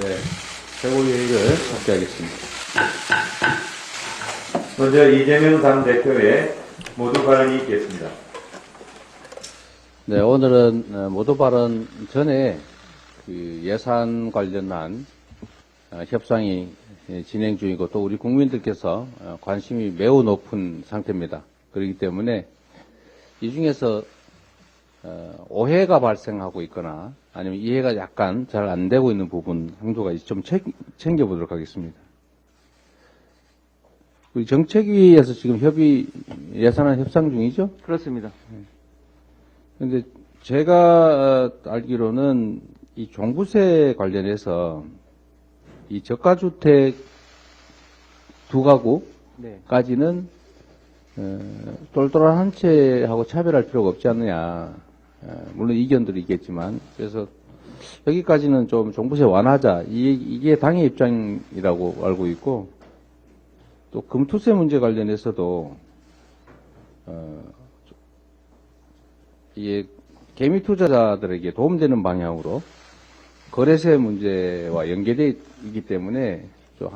네, 최고회의를 발표하겠습니다. 먼저 이재명 당대표의 모두 발언이 있겠습니다. 네, 오늘은 모두 발언 전에 그 예산 관련한 협상이 진행 중이고 또 우리 국민들께서 관심이 매우 높은 상태입니다. 그렇기 때문에 이 중에서 오해가 발생하고 있거나 아니면 이해가 약간 잘 안 되고 있는 부분 한두 가지 좀 챙겨보도록 하겠습니다. 우리 정책위에서 지금 예산안 협상 중이죠? 그렇습니다. 근데 제가 알기로는 이 종부세 관련해서 이 저가주택 두 가구까지는 똘똘한 한 채하고 차별할 필요가 없지 않느냐. 물론 이견들이 있겠지만 그래서 여기까지는 좀 종부세 완화하자. 이게 당의 입장이라고 알고 있고 또 금투세 문제 관련해서도 이게 개미 투자자들에게 도움되는 방향으로 거래세 문제와 연계되어 있기 때문에 좀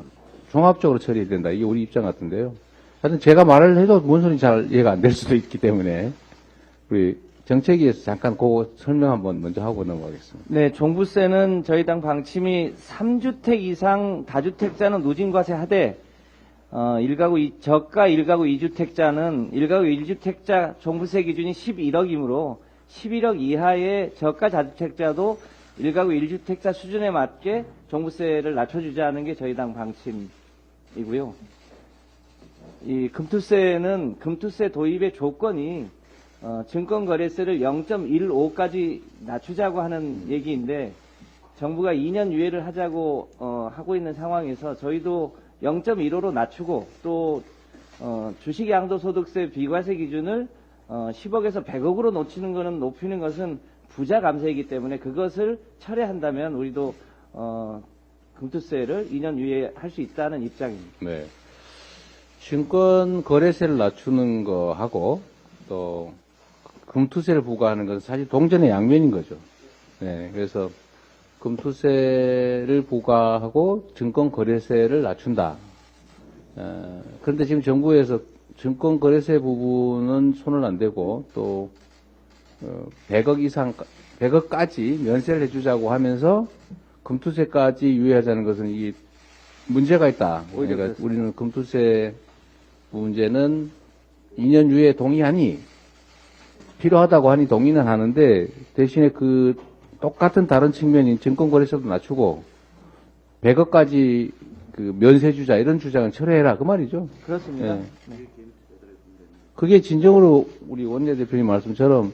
종합적으로 처리해야 된다. 이게 우리 입장 같은데요. 하여튼 제가 말을 해도 뭔 소리인지 잘 이해가 안 될 수도 있기 때문에 우리 정책위에서 잠깐 그거 설명 한번 먼저 하고 넘어가겠습니다. 네, 종부세는 저희 당 방침이 3주택 이상 다주택자는 누진과세 하되 저가 1가구 2주택자는 1가구 1주택자 종부세 기준이 11억이므로 11억 이하의 저가 다주택자도 1가구 1주택자 수준에 맞게 종부세를 낮춰주자는 게 저희 당 방침이고요. 이 금투세는 금투세 도입의 조건이 증권거래세를 0.15까지 낮추자고 하는 얘기인데 정부가 2년 유예를 하자고 하고 있는 상황에서 저희도 0.15로 낮추고 또 주식양도소득세 비과세 기준을 10억에서 100억으로 높이는 것은 부자 감세이기 때문에 그것을 철회한다면 우리도 금투세를 2년 유예할 수 있다는 입장입니다. 네. 증권 거래세를 낮추는 거하고 또 금투세를 부과하는 것은 사실 동전의 양면인 거죠. 네. 그래서 금투세를 부과하고 증권 거래세를 낮춘다. 그런데 지금 정부에서 증권 거래세 부분은 손을 안 대고 또 100억까지 면세를 해주자고 하면서 금투세까지 유예하자는 것은 이게 문제가 있다. 그러니까 우리는 금투세 문제는 2년 유예 동의하니 필요하다고 하니 동의는 하는데 대신에 그 똑같은 다른 측면인 증권거래세도 낮추고 100억까지 그 면세 주자 이런 주장은 철회해라 그 말이죠. 그렇습니다. 네. 그게 진정으로 우리 원내대표님 말씀처럼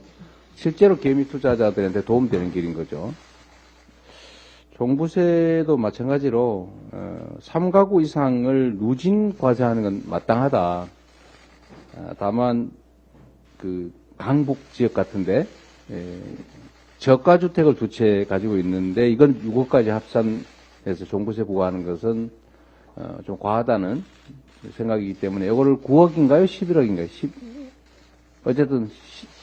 실제로 개미 투자자들한테 도움되는 길인 거죠. 종부세도 마찬가지로 3가구 이상을 누진 과세하는 건 마땅하다. 다만 그 강북 지역 같은데 저가 주택을 두 채 가지고 있는데 이건 6억까지 합산해서 종부세 부과하는 것은 좀 과하다는 생각이기 때문에 이거를 9억인가요? 11억인가요? 어쨌든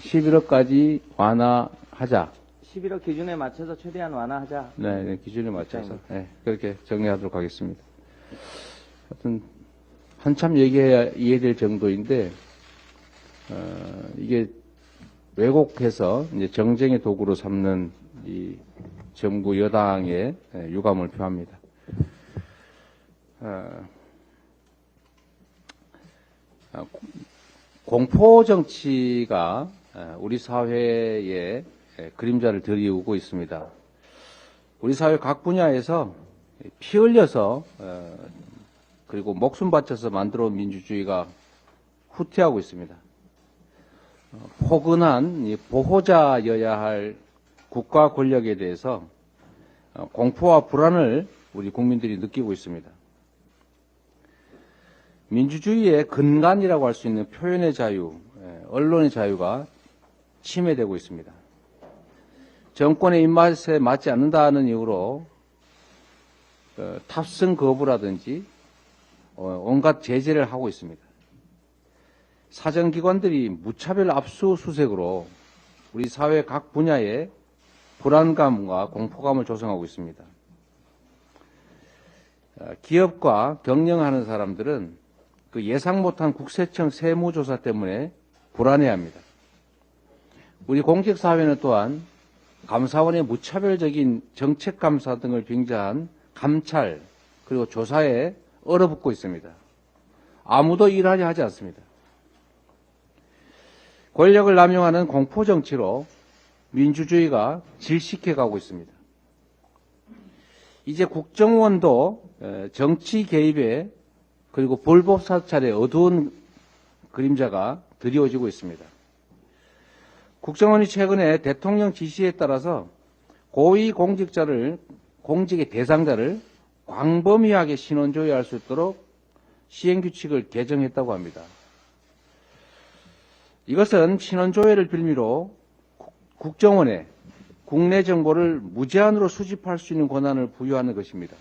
11억까지 완화하자. 11억 기준에 맞춰서 최대한 완화하자. 네, 기준에 맞춰서 그렇게 정리하도록 하겠습니다. 하여튼 한참 얘기해야 이해될 정도인데 이게 왜곡해서 이제 정쟁의 도구로 삼는 이 정부 여당의 유감을 표합니다. 공포 정치가 우리 사회에 그림자를 들이우고 있습니다. 우리 사회 각 분야에서 피 흘려서 그리고 목숨 바쳐서 만들어온 민주주의가 후퇴하고 있습니다. 포근한 보호자여야 할 국가 권력에 대해서 공포와 불안을 우리 국민들이 느끼고 있습니다. 민주주의의 근간이라고 할 수 있는 표현의 자유, 언론의 자유가 침해되고 있습니다. 정권의 입맛에 맞지 않는다는 이유로 탑승 거부라든지 온갖 제재를 하고 있습니다. 사정기관들이 무차별 압수수색으로 우리 사회 각 분야에 불안감과 공포감을 조성하고 있습니다. 기업과 경영하는 사람들은 그 예상 못한 국세청 세무조사 때문에 불안해합니다. 우리 공직사회는 또한 감사원의 무차별적인 정책감사 등을 빙자한 감찰 그리고 조사에 얼어붙고 있습니다. 아무도 일하려 하지 않습니다. 권력을 남용하는 공포정치로 민주주의가 질식해가고 있습니다. 이제 국정원도 정치 개입에 그리고 불법 사찰의 어두운 그림자가 드리워지고 있습니다. 국정원이 최근에 대통령 지시에 따라서 고위 공직의 대상자를 광범위하게 신원조회할 수 있도록 시행규칙을 개정했다고 합니다. 이것은 신원조회를 빌미로 국정원에 국내 정보를 무제한으로 수집할 수 있는 권한을 부여하는 것입니다.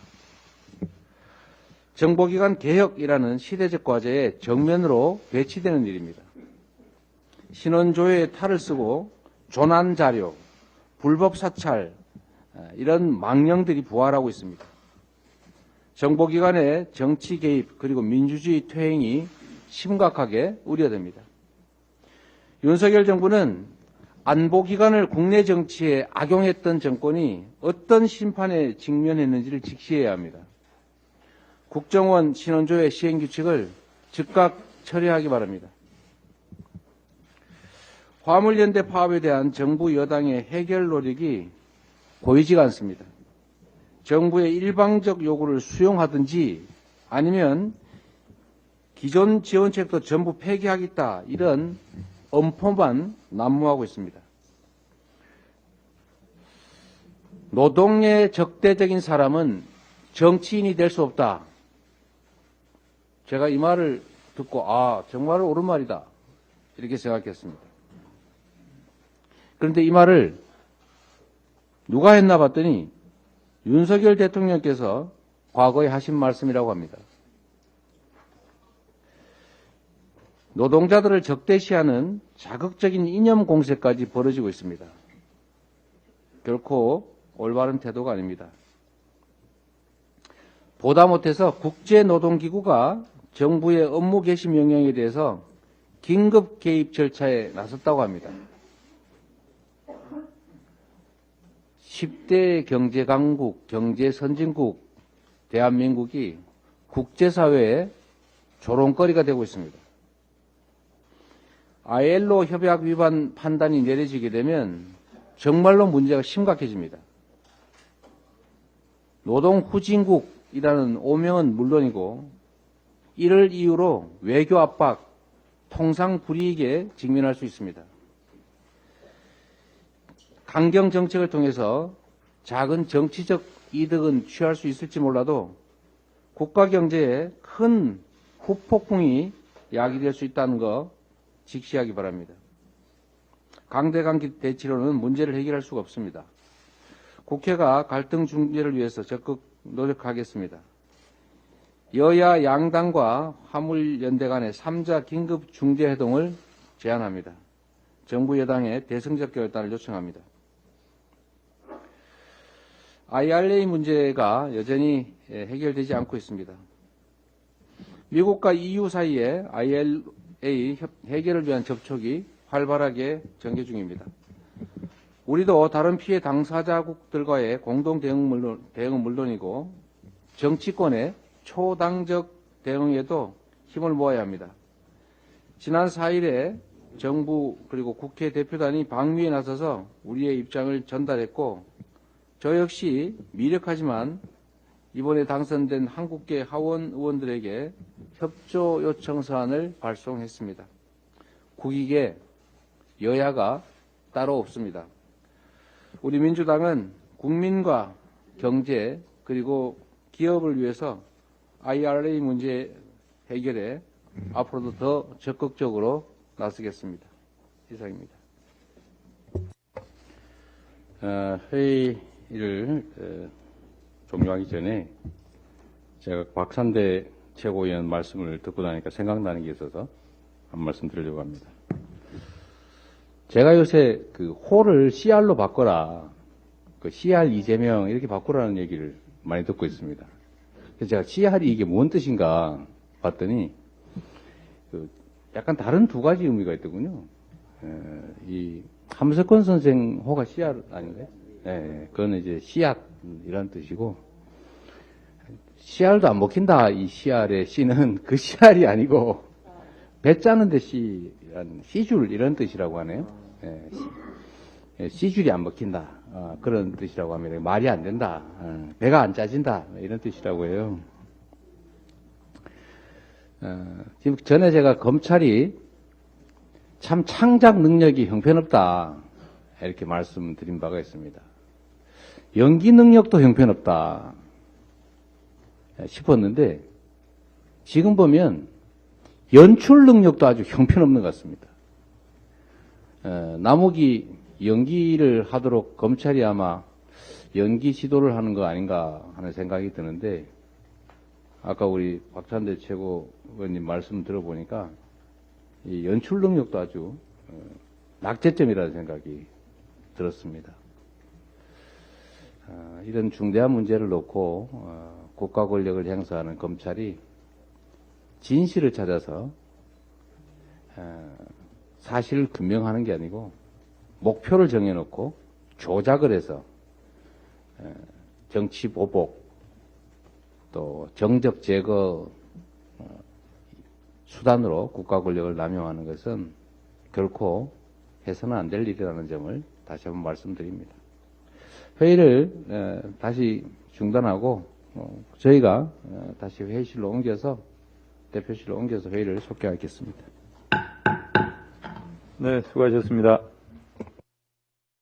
정보기관 개혁이라는 시대적 과제에 정면으로 배치되는 일입니다. 신원조회에 탈을 쓰고 조난자료, 불법 사찰 이런 망령들이 부활하고 있습니다. 정보기관의 정치 개입 그리고 민주주의 퇴행이 심각하게 우려됩니다. 윤석열 정부는 안보기관을 국내 정치에 악용했던 정권이 어떤 심판에 직면했는지를 직시해야 합니다. 국정원 신원조회 시행규칙을 즉각 처리하기 바랍니다. 화물연대 파업에 대한 정부 여당의 해결 노력이 보이지가 않습니다. 정부의 일방적 요구를 수용하든지 아니면 기존 지원책도 전부 폐기하겠다 이런 엄포만 난무하고 있습니다. 노동의 적대적인 사람은 정치인이 될 수 없다. 제가 이 말을 듣고 정말 옳은 말이다 이렇게 생각했습니다. 그런데 이 말을 누가 했나 봤더니 윤석열 대통령께서 과거에 하신 말씀이라고 합니다. 노동자들을 적대시하는 자극적인 이념 공세까지 벌어지고 있습니다. 결코 올바른 태도가 아닙니다. 보다 못해서 국제노동기구가 정부의 업무 개시 명령에 대해서 긴급 개입 절차에 나섰다고 합니다. 10대 경제강국, 경제선진국 대한민국이 국제사회의 조롱거리가 되고 있습니다. ILO 협약 위반 판단이 내려지게 되면 정말로 문제가 심각해집니다. 노동후진국이라는 오명은 물론이고 이를 이유로 외교 압박, 통상 불이익에 직면할 수 있습니다. 강경 정책을 통해서 작은 정치적 이득은 취할 수 있을지 몰라도 국가 경제에 큰 후폭풍이 야기될 수 있다는 거 직시하기 바랍니다. 강대강 대치로는 문제를 해결할 수가 없습니다. 국회가 갈등 중재를 위해서 적극 노력하겠습니다. 여야 양당과 화물연대 간의 3자 긴급 중재회동을 제안합니다. 정부 여당의 대승적 결단을 요청합니다. IRA 문제가 여전히 해결되지 않고 있습니다. 미국과 EU 사이에 IRA 해결을 위한 접촉이 활발하게 전개 중입니다. 우리도 다른 피해 당사자국들과의 공동 대응은 물론이고 정치권의 초당적 대응에도 힘을 모아야 합니다. 지난 4일에 정부 그리고 국회 대표단이 방미에 나서서 우리의 입장을 전달했고 저 역시 미력하지만 이번에 당선된 한국계 하원 의원들에게 협조 요청 사안을 발송했습니다. 국익에 여야가 따로 없습니다. 우리 민주당은 국민과 경제 그리고 기업을 위해서 IRA 문제 해결에 앞으로도 더 적극적으로 나서겠습니다. 이상입니다. 회의를 종료하기 전에 제가 박산대 최고위원 말씀을 듣고 나니까 생각나는 게 있어서 한 말씀 드리려고 합니다. 제가 요새 그 호를 CR로 바꿔라, 그 CR 이재명 이렇게 바꾸라는 얘기를 많이 듣고 있습니다. 그래서 제가 CR이 이게 뭔 뜻인가 봤더니 약간 다른 두 가지 의미가 있더군요. 이 함석헌 선생 호가 CR 아닌가요? 네, 그거는 이제 씨앗이라는 뜻이고, CR도 안 먹힌다. 이 CR의 C는 그 CR이 아니고 배 짜는데 C줄 이런 뜻이라고 하네요. C줄이 안 먹힌다. 그런 뜻이라고 합니다. 말이 안 된다. 배가 안 짜진다. 이런 뜻이라고 해요. 지금 전에 제가 검찰이 참 창작 능력이 형편없다. 이렇게 말씀드린 바가 있습니다. 연기 능력도 형편없다. 싶었는데, 지금 보면 연출 능력도 아주 형편없는 것 같습니다. 남욱이 연기를 하도록 검찰이 아마 연기 지도를 하는 거 아닌가 하는 생각이 드는데, 아까 우리 박찬대 최고위원님 말씀 들어보니까 이 연출 능력도 아주 낙제점이라는 생각이 들었습니다. 이런 중대한 문제를 놓고 국가 권력을 행사하는 검찰이 진실을 찾아서 사실을 규명하는 게 아니고 목표를 정해놓고 조작을 해서 정치 보복 또 정적 제거 수단으로 국가 권력을 남용하는 것은 결코 해서는 안 될 일이라는 점을 다시 한번 말씀드립니다. 회의를 다시 중단하고 저희가 다시 회의실로 옮겨서 대표실로 옮겨서 회의를 속개하겠습니다. 네, 수고하셨습니다.